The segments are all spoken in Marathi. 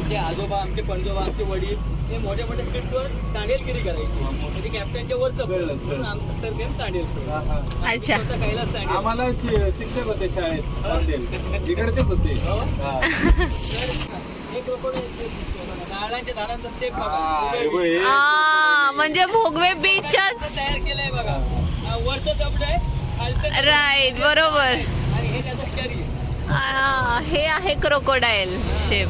आमचे आजोबा, आमचे पणजोबा, आमचे वडील हे मोठ्या मोठ्या सीटवर तांडेलगिरी करायचे. म्हणजे कॅप्टनच्या वरचं म्हणून आमचं सरनेम तांडेलकर. अच्छा. कैलास तांडेल. आम्हाला शिक्षक होते शाळेत, इकडचेच होते. एक लोक नारळांच्या झाडांचा स्टेप म्हणजे भोगवे बीचच तयार केलंय बघा. वरचं दबड आहे, खालचं राईट, बरोबर. आणि हे त्याचं शरीर. हे आहे क्रोकोडाईल शेप.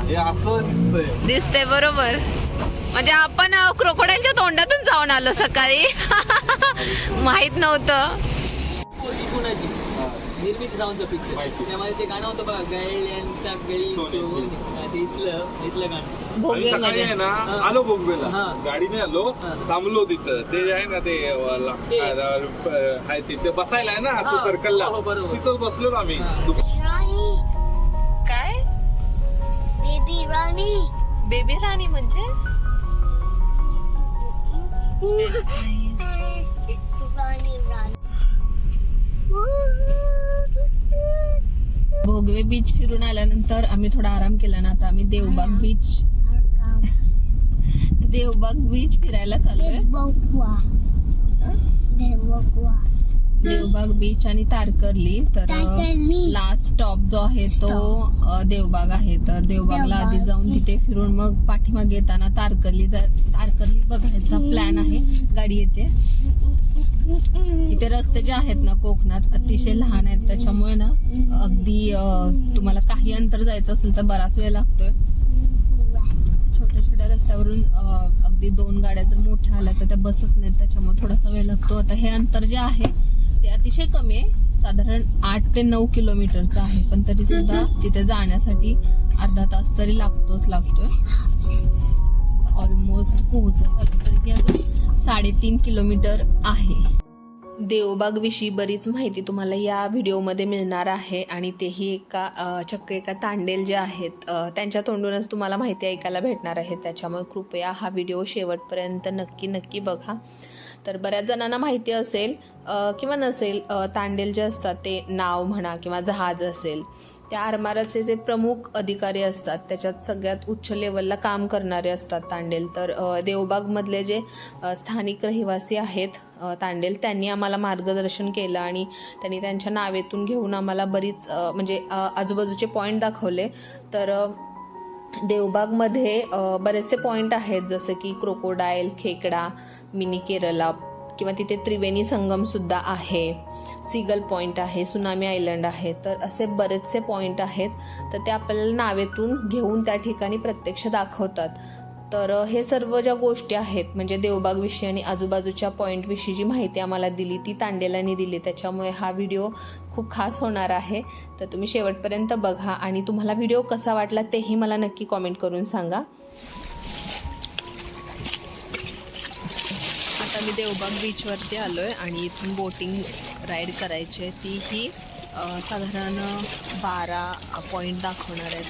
हे असं दिसतंय बरोबर. म्हणजे आपण क्रोकोडाईलच्या तोंडातून जाऊन आलो सकाळी. माहित नव्हतं. कोणाची निर्मिती सावंतचं पिक्चर, त्यामध्ये ते गाणं होतं बघा, गळ्यांचा गळी सोडून. इथलं गाणं भोगवे मध्ये ना आलो भोगवेला. गाडीने आलो, थांबलो तिथं. ते आहे ना ते तिथे बसायला आहे ना असं सर्कलला, तिथंच बसलो ना आम्ही. काय बेबी राणी? बेबी राणी म्हणजे राणी राणी. भोगवे बीच फिरून आल्यानंतर आम्ही थोडा आराम केला ना. आता आम्ही देवबाग बीच फिरायला चाललोय. देवबाग बीच आणि तारकर्ली. तर लास्ट स्टॉप जो आहे तो देवबाग आहे. तर देवबागला आधी जाऊन तिथे फिरून मग पाठीमागे येताना तारकर्ली बघायचा प्लॅन आहे. गाडी येते. इथे रस्ते जे आहेत ना कोकणात अतिशय लहान आहेत, त्याच्यामुळे ना अगदी तुम्हाला काही अंतर जायचं असेल तर बराच वेळ लागतोय. छोट्या छोट्या रस्त्यावरून अगदी 2 गाड्या जर मोठ्या आल्या तर त्या बसत नाहीत, त्याच्यामुळे थोडासा वेळ लागतो. आता हे अंतर जे आहे ते अतिशय कमी आहे, साधारण 8 ते 9 किलोमीटरचं आहे. पण तरी सुद्धा तिथे जाण्यासाठी अर्धा तास तरी लागतोय. ऑलमोस्ट पोहोचत आलो तरी अजून 3.5 किलोमीटर आहे. देवबाग विषयी बरीच माहिती तुम्हाला या व्हिडिओमध्ये मिळणार आहे आणि तेही चक्क एका तांडेल जे आहेत त्यांच्या तोंडूनच तुम्हाला माहिती ऐकायला भेटणार आहे. त्याच्यामुळे कृपया हा व्हिडिओ शेवटपर्यंत नक्की बघा. तर बऱ्याच जणांना माहिती असेल किंवा नसेल, तांडेल जे असतात ते नाव म्हणा किंवा जहाज असेल, त्या आरमाराचे जे प्रमुख अधिकारी असतात त्याच्यात सगळ्यात उच्च लेवलला काम करणारे असतात तांडेल. तर देवबागमधले जे स्थानिक रहिवासी आहेत तांडेल, त्यांनी आम्हाला मार्गदर्शन केलं आणि त्यांनी त्यांच्या नावेतून घेऊन आम्हाला बरीच म्हणजे आजूबाजूचे पॉईंट दाखवले. तर देवबागमध्ये बरेचसे पॉईंट आहेत, जसं की क्रोकोडाईल, खेकडा, मिनी केरला किंवा तिथे त्रिवेणी संगम सुद्धा आहे, सीगल पॉईंट आहे, सुनामी आयलंड आहे. तर असे बरेचसे पॉईंट आहेत. तर ते आपल्याला नावेतून घेऊन त्या ठिकाणी प्रत्यक्ष दाखवतात. तर हे सर्व ज्या गोष्टी आहेत म्हणजे देवबागविषयी आणि आजूबाजूच्या पॉईंटविषयी जी माहिती आम्हाला दिली ती तांडेलांनी दिली. त्याच्यामुळे हा व्हिडिओ खूप खास होणार आहे. तर तुम्ही शेवटपर्यंत बघा आणि तुम्हाला व्हिडिओ कसा वाटला तेही मला नक्की कॉमेंट करून सांगा. आता मी देवबाग बीचवरती आलोय आणि इथून बोटिंग राईड करायची आहे. तीही साधारण 12 पॉईंट दाखवणार आहेत.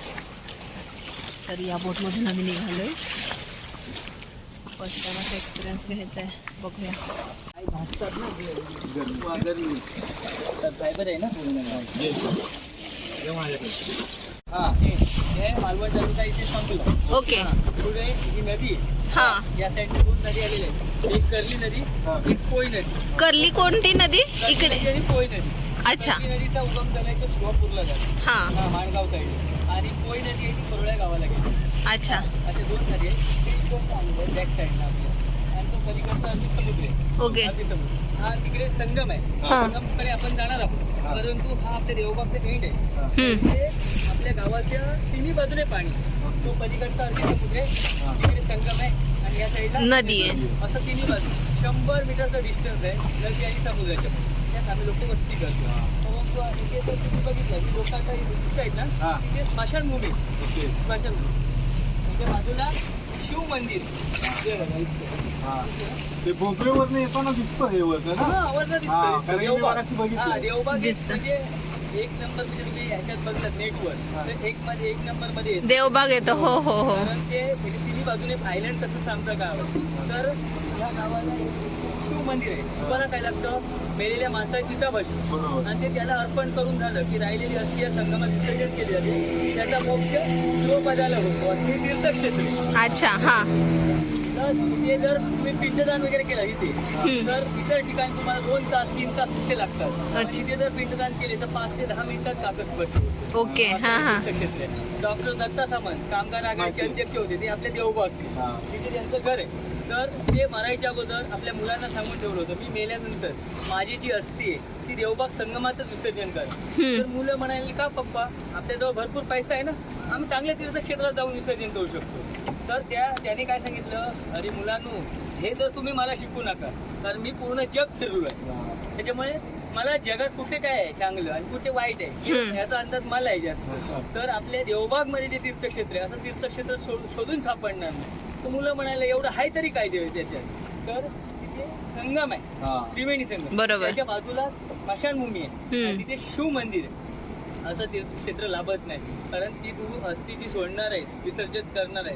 तर या बोटमधून आम्ही निघालोय. फर्स्ट टाइम असा एक्सपिरियन्स घ्यायचा आहे, बघूया. फायबर आहे ना हे मालवण तालुका इथे संपलं. ओके. पुढे ही नदी, या साईडने 2 नदी आलेल्या आहेत. एक कर्ली नदी, एक पोई नदी. कर्ली कोणती नदी? इकडे. आणि पोई नदी. अच्छा. नदीचा उगम झालाय तो शिवापूरला जातो, माणगाव साईड. आणि पोई नदी आहे ती कोरळ्या गावाला गेली. अच्छा. अशा 2 नदी आहेत बॅक साईडला आपल्या. आणि तो पलीकडचा अरबी समुद्र आहे. ओके. अरबी समुद्र हा तिकडे संगम आहे. संगमकडे आपण जाणार आहोत, परंतु हा आपल्या देवबागचा एंड आहे. आपल्या गावाच्या तिन्ही बाजूने पाणी. तो पलीकडचा अरबी समुद्र आहे, तिकडे संगम आहे आणि या साईडला नदी आहे. असं तिन्ही बाजू 100 मीटरचा डिस्टन्स आहे नदी आणि समुद्राच्या. त्यात आम्ही लोक वस्ती करतो. परंतु इथे जर तुम्ही बघितलं लोकांच्या वस्ती आहेत ना, तिथे स्मशानभूमी. स्मशानभूमी त्याच्या बाजूला शिव मंदिर. ते भोगवेवरनं येताना दिसतं हे वरचं ना. देवबाग म्हणजे 1 नंबर म्हणजे तुम्ही ह्याच्यात बघलात नेटवर तर 1 नंबर मध्ये देवबाग येतो. हो हो हो. कारण ते तिन्ही बाजूने आयलंड तसंच आमचं गाव आहे. तर या गावाला शिव मंदिर आहे. तुम्हाला काय लागतं, मेलेल्या माणसाची चिताभस्म बरोबर. आणि ते त्याला अर्पण करून झालं की राहिलेली अस्थि या संगमात विसर्जन केली जाते. त्याचा मोक्ष शिवपदाला होतो. असे तीर्थक्षेत्र आहे. अच्छा हा प्लस इथे जर तुम्ही पिंडदान वगैरे केलं इथे तर इतर ठिकाणी तुम्हाला 2 तास 3 तास असे लागतात. आणि इथे जर पिंडदान केले तर 5 ते 10 मिनिटात काकस्पर्श होतो. ओके हा हा तीर्थक्षेत्र आहे. डॉक्टर दत्ता सामंत कामगार आघाडीचे अध्यक्ष होते, ते आपल्या देवबागचे. तिथे त्यांचं घर आहे. तर ते मरायच्या अगोदर आपल्या मुलांना सांगून ठेवलं होतं, मी मेल्यानंतर माझी जी अस्थी आहे ती देवबाग संगमातच विसर्जन करा. तर मुलं म्हणाले, का पप्पा, आपल्याजवळ भरपूर पैसा आहे ना, आम्ही चांगल्या तीर्थक्षेत्रात जाऊन विसर्जन करू शकतो. तर त्यांनी काय सांगितलं, अरे मुलांनो, हे जर तुम्ही मला शिकू नका, कारण मी पूर्ण जग फिरलो आहे. त्याच्यामुळे मला जगात कुठे काय आहे चांगलं आणि कुठे वाईट आहे याचा अंदाज मला आहे जास्त. तर आपल्या देवबाग मध्ये जे तीर्थक्षेत्र आहे असं तीर्थक्षेत्र शोधून सापडणार नाही. तर मुलं म्हणायला, एवढं आहे तरी काय देव त्याच्यात. तर तिथे संगम आहे, त्रिवेणी संगम. बरोबर. त्याच्या बाजूला स्मशानभूमी आहे आणि तिथे शिव मंदिर आहे. असं तीर्थक्षेत्र लाभत नाही, कारण ती तू अस्थि जी सोडणार आहेस, विसर्जन करणार आहे,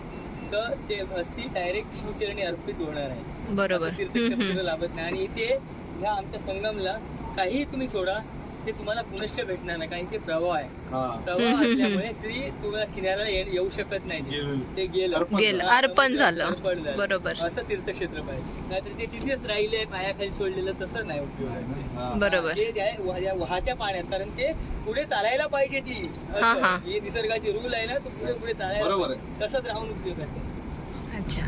तर ते अस्थि डायरेक्ट शिवचरणी अर्पित होणार आहे. बरोबर. असं तीर्थक्षेत्र लाभत नाही. आणि इथे ह्या आमच्या संगमला काही तुम्ही सोडा ते तुम्हाला पुनश्च भेटणार नाही, कारण ते प्रवाह आहे. प्रवाह असल्यामुळे ती तुम्हाला किनाऱ्याला येऊ शकत नाही. ते गेलं, अर्पण झालं. अर्पण झालं. बरोबर. असं तीर्थक्षेत्र पाहिजे, नाहीतर ते तिथेच राहिले पायाखाली सोडलेलं, तसं नाही उपयोगाचं. बरोबर. ते आहे वाहत्या पाण्यात, कारण ते पुढे चालायला पाहिजे ती. हा. हे निसर्गाची रूल आहे ना, तो पुढे चालायला तसंच राहून उपयोगाचं. अच्छा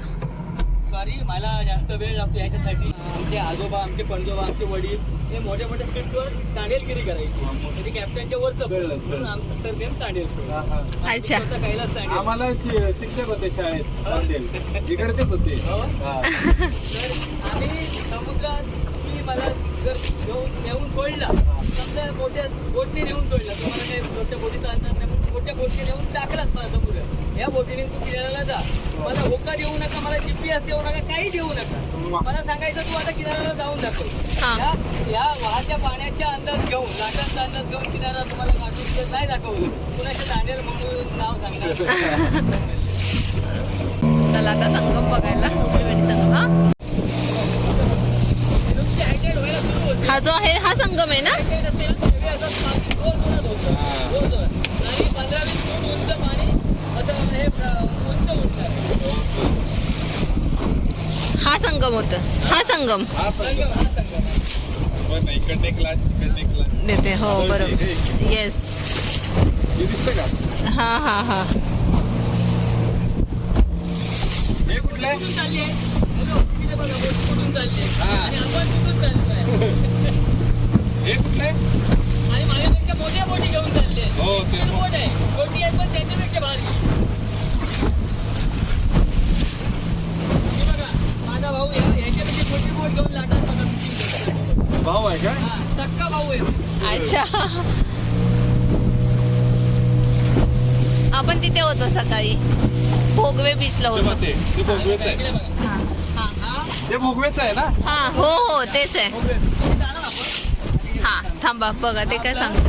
सॉरी, मला जास्त वेळ लागतो याच्यासाठी. आमचे आजोबा, आमचे पणजोबा, आमचे वडील हे मोठ्या मोठ्या सीटवर तांडेलगिरी करायची. म्हणजे कॅप्टनच्या वरचं म्हणून आमचं सरनेम तांडेल. अच्छा. कैलास तांडेल. आम्हाला शिक्षक होते शाळेत, इकडचेच होते. तर आम्ही समुद्रात, तुम्ही मला जर नेऊन सोडला, समजा मोठ्या बोटने नेऊन सोडला, तुम्हाला काही मोठ्या बोटीचा अंदाज नाही, म्हणून मोठ्या बोटने नेऊन टाकलाच मला समुद्रात. या बोटीने तू किनाऱ्याला जा, मला होका देऊ नका, मला GPS देऊ नका, काही देऊ नका. मला सांगायचं तू आता किनाऱ्याला जाऊन दाखव. या वाहत्या पाण्याचा अंदाज घेऊन, लाटांचा अंदाज घेऊन किनारा तुम्हाला काढून नाही दाखवलं, कुणाच्या दांडेल म्हणून नाव सांगणार. चला आता संगम बघायला, त्रिवेणी संगम. हा जो आहे हा संगम आहे ना. आणि 15-20 फूट उंच पाणी असं हे उंच उठणार. हा संगम होत. हा संगम इकडे एक लाट, तिकडे एक लाट देते. हो बरोबर. येस. दिसतं का? हा हा हा. हे कुठलं आहे? कुठून चालली आहे? तिकडे बघा, बोट कुठून चालली आहे आणि आपण कुठून चाललोय. हे कुठलं आहे? आणि माझ्यापेक्षा मोठ्या बोटी घेऊन चालले. हो, ते बोट आहे, छोटी आहे पण त्याच्यापेक्षा भारी. हे बघा, माझा भाऊ याच्यापेक्षा छोटी बोट घेऊन लाटात बघा. भाऊ आहे का? हा, सक्का भाऊ आहे. अच्छा. आपण तिथे होतो सकाळी, भोगवे बीचला होतो. ते भोगवेच आहे. इकडे बघा. हा हा, ते भोगवेच आहे ना? हा हो हो तेच आहे. इथे जाणार आपण. हा थांबा बघा ते काय सांगतात.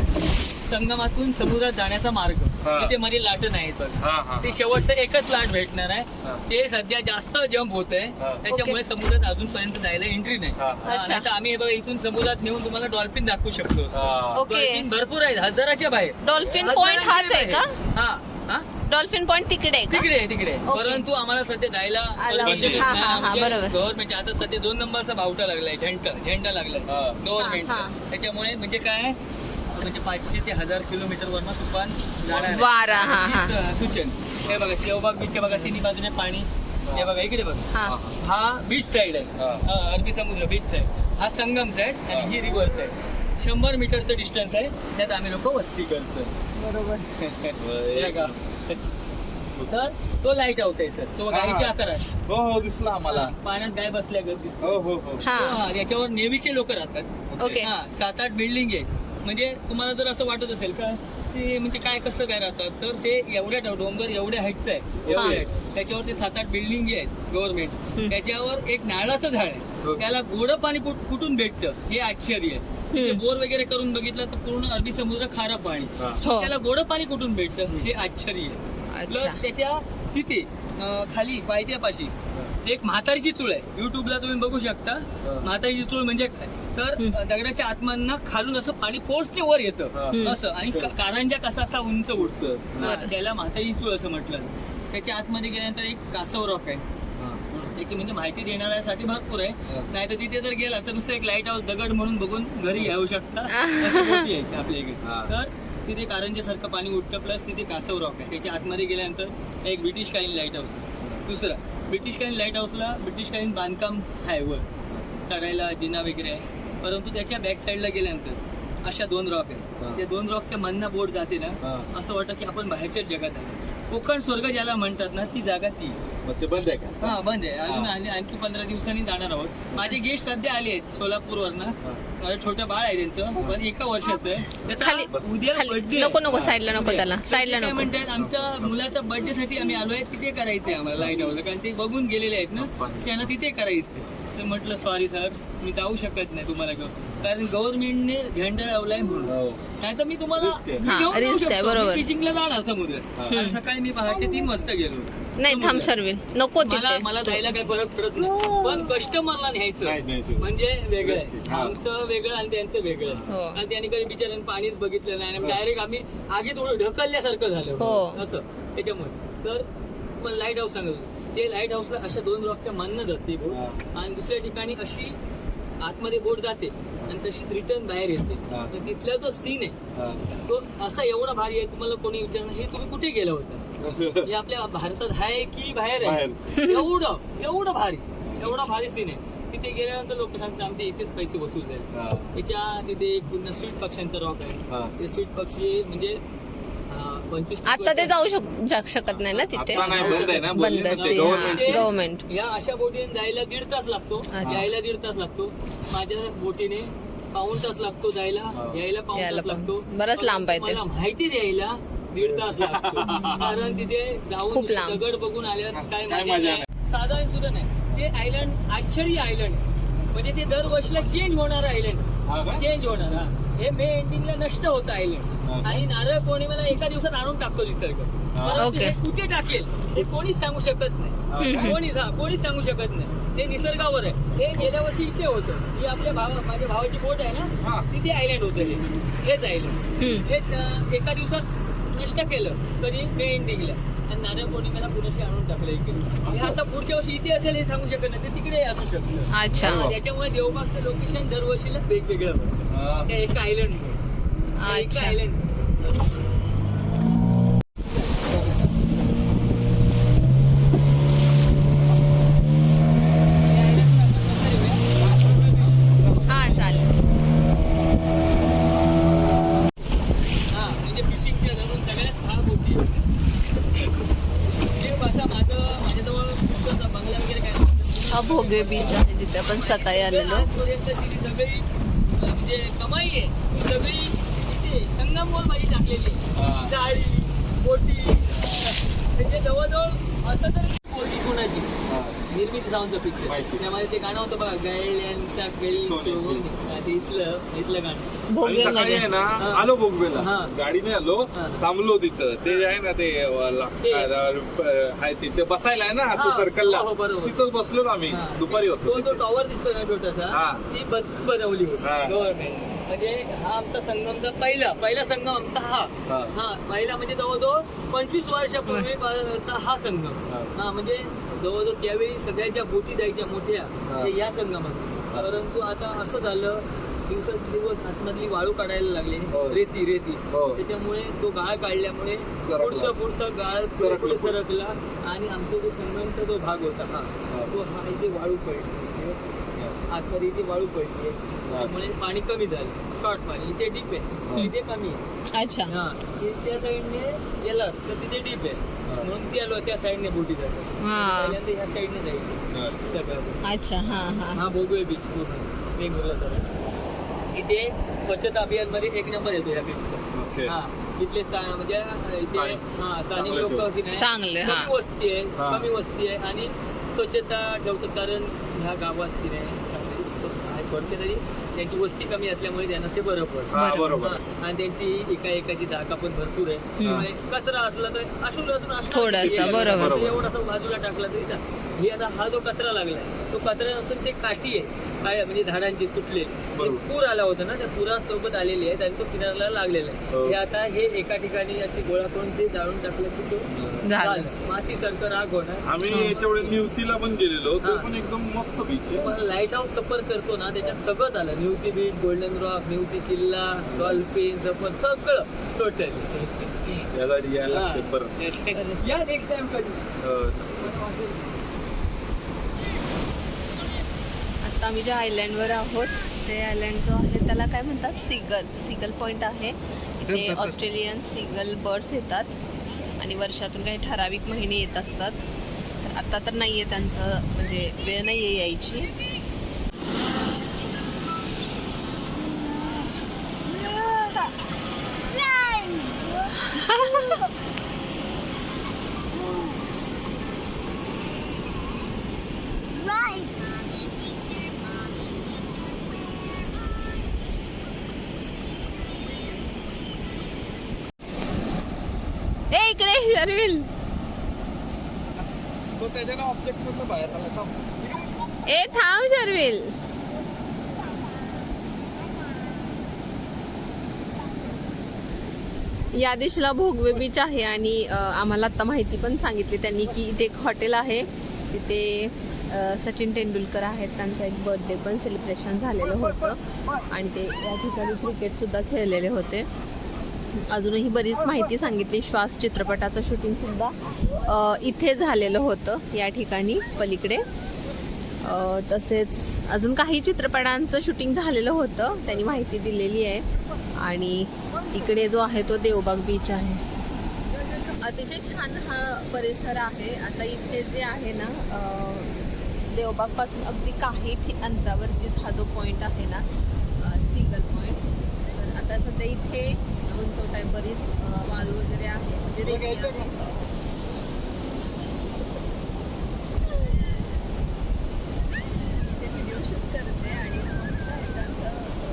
संगमातून समुद्रात जाण्याचा मार्ग, इथे मध्ये लाटण आहेत बघा. ते शेवटचं एकच लाट भेटणार आहे. ते सध्या जास्त जंप होत आहे, त्याच्यामुळे समुद्रात अजूनपर्यंत जायला एंट्री नाही. अच्छा. आता आम्ही हे बघा इथून समुद्रात नेऊन तुम्हाला डॉल्फिन दाखवू शकतो. ओके. डॉल्फिन भरपूर आहेत, हजाराच्या बाहेर. डॉल्फिन पॉइंट हाच आहे का? हा हा, डॉल्फिन पॉइंट तिकडे आहे का? तिकडे. ओके. परंतु आम्हाला सध्या जायला Allowed. हा, हा, हा, बरोबर. गव्हर्नमेंट आता सध्या 2 नंबरचा भावटा लागलाय, झेंडा लागलाय गव्हर्नमेंटचा. त्याच्यामुळे म्हणजे काय, म्हणजे 500 ते 1000 किलोमीटर वरनं तुफान जाणार आहे. वारा. हा हा सूचन. हे बघा देवबाग बीच बघा, तिन्ही बाजूने पाणी. हे बघा इकडे बघा, हा. हा बीच साईड आहे, अरबी समुद्र बीच साईड. हा संगम साईड आणि ही रिव्हर साईड. 100 मीटरचं डिस्टन्स आहे, त्यात आम्ही लोक वस्ती करतो. बरोबर. तर तो लाईट हाऊस आहे सर, तो गाडीच्या आकारात. हो दिसला आम्हाला. पाण्यात गाय बसल्या दिसतो. हो. हा. याच्यावर नेव्हीचे लोक राहतात. ओके. 7-8 बिल्डिंग आहेत. म्हणजे तुम्हाला जर असं वाटत असेल का ते म्हणजे काय कसं काय राहतात, तर ते एवढ्या डोंगर एवढ्या हाईटचं आहे, एवढे त्याच्यावर ते 7-8 बिल्डिंग आहेत गव्हर्नमेंट. त्याच्यावर एक नारळाचं झाड आहे, त्याला गोड पाणी कुठून भेटतं हे आश्चर्य आहे. बोर वगैरे करून बघितलं तर पूर्ण अरबी समुद्र खारा पाणी, त्याला गोड पाणी कुठून भेटतं हे आश्चर्य आहे. प्लस त्याच्या तिथे खाली पायथ्यापाशी एक म्हातारीची चूळ आहे. युट्यूबला तुम्ही बघू शकता. म्हातारीची चूळ म्हणजे काय तर दगडाच्या आतमधनं खालून असं पाणी पोचते वर येतं असं आणि कारंजा कसा असा उंच उठतो त्याला म्हातारीची चूळ असं म्हटलं. त्याच्या आतमध्ये गेल्यानंतर एक कासव रॉक आहे. त्याची म्हणजे माहिती देणाऱ्यासाठी भरपूर आहे. नाही तर तिथे जर गेला तर नुसतं एक लाईट हाऊस दगड म्हणून बघून घरी येऊ शकता. अशी मोठी आहे आपल्या इकडे. तर तिथे कारंजासारखं पाणी उठतं प्लस तिथे कासव रॉक आहे. त्याच्या आतमध्ये गेल्यानंतर एक ब्रिटिशकालीन लाईट हाऊस आहे. दुसरं ब्रिटिशकालीन लाईट हाऊसला ब्रिटिशकालीन बांधकाम आहे वर चढायला जिना वगैरे आहे. परंतु त्याच्या बॅक साईडला गेल्यानंतर अशा 2 रॉक आहेत. त्या 2 रॉकच्या मधनं बोट जाते ना असं वाटतं की आपण बाहेरच्याच जगात आहे. कोकण स्वर्ग ज्याला म्हणतात ना ती जागा ती बंद आहे का? हा बंद आहे. अजून आणखी 15 दिवसांनी जाणार आहोत. माझे गेस्ट सध्या आले आहेत सोलापूरवरनं. छोटं बाळ आहे त्यांचं पण 1 वर्षाचं आहे. खाली उद्या खाली बर्थडे नको नको साईडला नको त्याला साईडला काय नको. म्हणतात आमच्या मुलाच्या बर्थडे साठी आम्ही आलोय तिथे करायचंय आम्हाला लाईट हाऊसला कारण ते बघून गेलेले आहेत ना त्यांना तिथे करायचंय. तर म्हटलं सॉरी सर मी जाऊ शकत नाही तुम्हाला घेऊन कारण गव्हर्नमेंटने झेंडा लावलाय म्हणून. नाही तर मी तुम्हाला रिस्क आहे बरोबर. फिशिंगला जाणार समुद्रात. आणि सकाळी मी पहाटे 3 वाजता गेलो. नाही थांब शर्विल नको तिथे. मला जायला काही फरक पडत नाही पण कस्टमरला न्यायचं म्हणजे वेगळं आहे. आमचं वेगळं आणि त्यांचं वेगळं आहे. आणि त्यांनी काही बिचाऱ्यांनी पाणीच बघितलं नाही डायरेक्ट आम्ही आगीत ढकलल्यासारखं झालं असं त्याच्यामुळे. तर पण लाईट हाऊस सांगत ते लाईट हाऊसला अशा 2 रॉकच्या मधनं जाते बोट आणि दुसऱ्या ठिकाणी अशी आतमध्ये बोट जाते आणि तशीच रिटर्न बाहेर येते. तर तिथला जो सीन आहे तो असा एवढा भारी आहे तुम्हाला कोणी विचारणार हे तुम्ही कुठे गेला होता हे आपल्या भारतात आहे की बाहेर आहे एवढं भारी सीन आहे. तिथे गेल्यानंतर लोक सांगतात आमच्या इथेच पैसे वसूल झाले. त्याच्या तिथे एक पूर्ण स्वीट पक्ष्यांचा रॉक आहे. ते स्वीट पक्षी म्हणजे 25 आता ते जाऊ शकत नाही ना तिथे बंद गव्हर्नमेंट. या अशा बोटीने जायला 1.5 तास लागतो यायला 1.5 तास लागतो. माझ्या बोटीने 1.5 तास लागतो जायला यायला 1.5 तास लागतो. बरंच लांब आहे ते. मला माहिती द्यायला 1.5 तास लागतो कारण तिथे जाऊन दगड बघून आल्यावर काय मजा नाही. साधारण सुद्धा नाही. ते आयलंड आश्चर्य आयलंड म्हणजे ते दरवर्षीला चेंज होणार आयलंड चेंज होणार. हे मे एंडिंगला नष्ट होतं आयलंड आणि नारळ पौर्णिमेला एका दिवसात आणून टाकतो निसर्ग. कुठे टाकेल हे कोणीच सांगू शकत नाही. कोणीच सांगू शकत नाही. ते निसर्गावर आहे. हे गेल्या वर्षी इथे होतं की आपल्या माझ्या भावाची बोट आहे ना तिथे आयलंड होतं. हेच आयलंड हे एका दिवसात नष्ट केलं तरी मे एंडिंगला आणि नारळ पौर्णिमेला पुरेशी आणून टाकलं इकडे. हे आता पुढच्या वर्षी इथे असेल हे सांगू शकत नाही. ते तिकडे असू शकतं. अच्छा त्याच्यामुळे देवबागचं लोकेशन दरवर्षीला वेगवेगळं त्या एका आयलंड हा चालेल. म्हणजे फिशिंगच्या धरून सगळ्या 6 बोटी माझ्याजवळ बंगला वगैरे काय हा भोगे बीच आहे जिथे आपण सकाळी आलेलो. आजपर्यंत तिची सगळी म्हणजे कमाई आहे ती सगळी इथे संगमवर माझी टाकलेली जाळी बोटी म्हणजे जवळजवळ असं तर बोटी कोणाची निर्मिती सावंतचं पिक्चर त्यामध्ये ते गाणं होतं बघा गळ्यांचा गळी इथलं गाणं भोगे मध्ये आलो बोगवेला गाडीने आलो थांबलो तिथं ते आहे ना ते आहे तिथे बसायला आहे ना असं सर्कलला तिथंच बसलो ना आम्ही दुपारी होतो. तो टॉवर दिसतो ना छोटासा ती बनवली होती गव्हर्नमेंट. म्हणजे हा आमचा संगमचा पहिला संगम आमचा हा पहिला म्हणजे जवळजवळ 25 वर्षापूर्वीचा हा संगम. म्हणजे जवळजवळ त्यावेळी सगळ्यांच्या बोटी जायच्या मोठ्या या संगमात. परंतु आता असं झालं दिवस आतमधली वाळू काढायला लागले रेती त्याच्यामुळे तो गाळ काढल्यामुळे पुढचा गाळ पुढे सरकला आणि आमचा जो संगमचा जो भाग होता तो हा इथे वाळू पडली आतमध्ये इथे वाळू पडली त्यामुळे पाणी कमी झालं शॉर्ट पाणी. इथे डीप आहे इथे कमी आहे. अच्छा त्या साईडने गेला तर तिथे डीप आहे म्हणून ती आलो त्या साईडने बोटी जातात. पहिल्यांदा ह्या साईडने जायचं सगळं. अच्छा हा भोगवे बीच पूर्ण वेगवेगळं. इथे स्वच्छता अभियान मध्ये 1 नंबर येतो या बीचचा. इथले म्हणजे इथे स्थानिक लोक चांगले कमी वस्ती आहे आणि स्वच्छता ठेवतात कारण ह्या गावात की नाही थोडक्यात तरी त्यांची वस्ती कमी असल्यामुळे त्यांना ते बरं पडतं. हा, बरोबर. आणि त्यांची एकाची जागा पण भरपूर आहे. त्यामुळे कचरा असला तर असून असणार. थोडासा, बरोबर. एवढासा बाजूला टाकला तरी हे आता हा जो कचरा लागलाय तो कचरा नसून ते काठी आहे काय म्हणजे झाडांचे तुटले पूर आला होता ना, त्या पुरासोबत आलेले आहेत आणि तो किनाऱ्याला लागलेला आहे. हे आता हे एका ठिकाणी अशी गोळा करून ते जाळून टाकलं की तो झालं. मातीसारखं राग होणार. आम्ही याच्या वेळी निवतीला पण गेलेलो, तो पण एकदम मस्त बीच आहे. लाईट हाऊस सफर करतो ना त्याच्यात सगळंच आलं. Nivati beach, golden rock, Nivati किल्ला, डॉल्फिन सफर सगळं टोटल. यासाठी यायला लागते परत. या नेक्स्ट टाइम कधी. आता आम्ही ज्या आयलँडवर आहोत ते आयलँड जो आहे त्याला काय म्हणतात, सिगल पॉइंट आहे. इथे ऑस्ट्रेलियन सिगल बर्ड्स येतात आणि वर्षातून काही ठराविक महिने येत असतात. तर आता तर नाहीये त्यांचं म्हणजे वेळ नाहीये यायची. इकडे शर्विल तो त्याच्यानं ऑब्जेक्ट मधनं बाहेर आला. ए थांब शर्विल. या दिशेला भोगवे बीच आहे आणि आम्हाला आता माहिती पण सांगितली त्यांनी की इथे एक हॉटेल आहे. तिथे सचिन तेंडुलकर आहेत, त्यांचा एक बर्थडे पण सेलिब्रेशन झालेलं होतं आणि ते या ठिकाणी क्रिकेट सुद्धा खेळलेले होते. अजूनही बरीच माहिती सांगितली. श्वास चित्रपटाचं शूटिंग सुद्धा इथे झालेलं होतं या ठिकाणी पलीकडे. तसेच अजून काही चित्रपटांचं शूटिंग झालेलं होतं त्यांनी माहिती दिलेली आहे. आणि इकडे जो आहे तो देवबाग बीच आहे. अतिशय छान हा परिसर आहे. आता इथे जे आहे ना देवबाग पासून अगदी काही अंतरावरतीच हा जो पॉइंट आहे ना सिगल पॉइंट. तर आता सध्या इथे उंचवटा आहे, बरीच वाळू वगैरे आहे म्हणजे इथे व्हिडिओ शूट करते आणि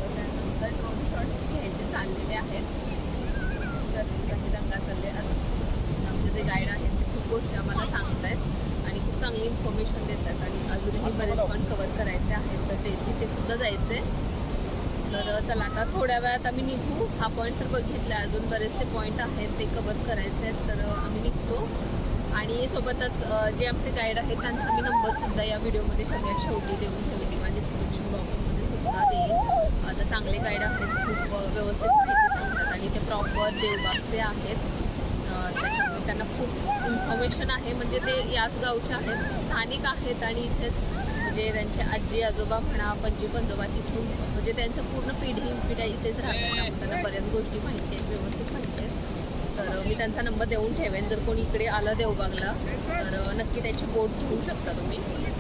त्यानंतर ड्रोन शॉट घ्यायचे चाललेले आहेत. काही दंगा चालले. आमचे जे गाईड आहेत ते खूप गोष्टी आम्हाला सांगत आहेत आणि खूप चांगली इन्फॉर्मेशन देतात आणि अजूनही बरेच पॉईंट कव्हर करायचे आहेत. तर ते तिथे सुद्धा जायचे. तर चला आता थोड्या वेळात आम्ही निघू. हा पॉईंट तर बघितला, अजून बरेचसे पॉईंट आहेत ते कव्हर करायचे आहेत. तर आम्ही निघतो आणि सोबतच जे आमचे गाईड आहेत त्यांचा मी नंबरसुद्धा या व्हिडिओमध्ये सगळ्यात शेवटी देऊन ठेवले किंवा डिस्क्रिप्शन बॉक्समध्ये सुद्धा देईन. आता चांगले गाईड आहेत, खूप व्यवस्थित माहिती सांगतात आणि ते प्रॉपर देवबागचे आहेत. त्याच्यामुळे त्यांना खूप इन्फॉर्मेशन आहे. म्हणजे ते याच गावचे आहेत, स्थानिक आहेत आणि इथेच म्हणजे त्यांचे आजी आजोबा म्हणा, पणजी पंजोबा तिथून म्हणजे त्यांचं पूर्ण पिढ्या इथेच राहतात. त्यामुळे त्यांना बऱ्याच गोष्टी माहिती आहेत, व्यवस्थित माहिती आहेत. तर मी त्यांचा नंबर देऊन ठेवेन. जर कोणी इकडे आलं देवबागला तर नक्की त्याची बोट घेऊ शकता तुम्ही.